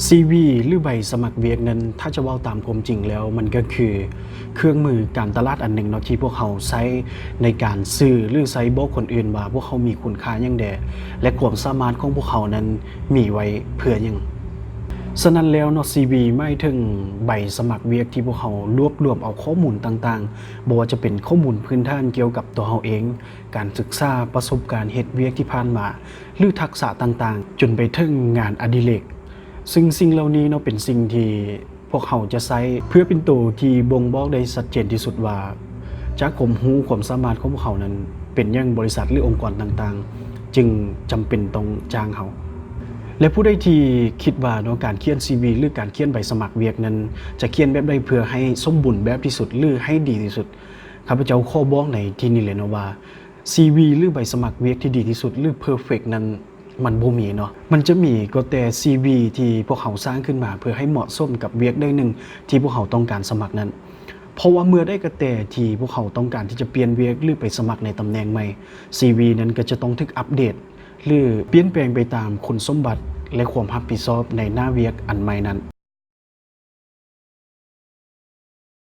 CV หรือใบสมัครเวียกนั้นถ้าจะเว้าตามความจริงแล้วมันก็คือเครื่องมือการตลาดอันหนึ่งเนาะที่พวกเขาใช้ในการซื้อหรือใช้บอกคนอื่นว่าพวกเขามีคุณค่าหยังแดและความสามารถของพวกเขานั้นมีไว้เพื่อหยังฉะนั้นแล้วเนาะ CV หมายถึงใบสมัครเวียกที่พวกเขารวบรวมเอาข้อมูลต่างๆบ่ว่าจะเป็นข้อมูลพื้นฐานเกี่ยวกับตัวเขาเองการศึกษาประสบการณ์เฮ็ดเวียกที่ผ่านมาหรือทักษะต่างๆจนไปถึงงานอดิเรก ซึ่งสิ่งเหล่านี้เนาะเป็นสิ่งที่พวกเขาจะใช้เพื่อเป็นตัวที่บ่งบอกได้ชัดเจนที่สุดว่าจากความรู้ความสามารถของพวกเขานั้นเป็นอย่างบริษัทหรือองค์กรต่างๆจึงจำเป็นต้องจ้างเขาและผู้ใดที่คิดว่าเนาะการเขียน CV หรือการเขียนใบสมัครเวียกนั้นจะเขียนแบบใดเพื่อให้สมบูรณ์แบบที่สุดหรือให้ดีที่สุดข้าพเจ้าขอบอกในที่นี้เลยเนาะว่า CV หรือใบสมัครเวียกที่ดีที่สุดหรือ perfect นั้นมันบ่มีเนาะมันจะมีก็แต่ CV ที่พวกเขาสร้างขึ้นมาเพื่อให้เหมาะสมกับเวียกได้หนึ่งที่พวกเขาต้องการสมัครนั้นเพราะว่าเมื่อได้กระแตที่พวกเขาต้องการที่จะเปลี่ยนเวียกหรือไปสมัครในตำแหน่งใหม่ CV นั้นก็จะต้องถูกอัปเดตหรือเปลี่ยนแปลงไปตามคุณสมบัติและความรับผิดชอบในหน้าเวียกอันใหม่นั้น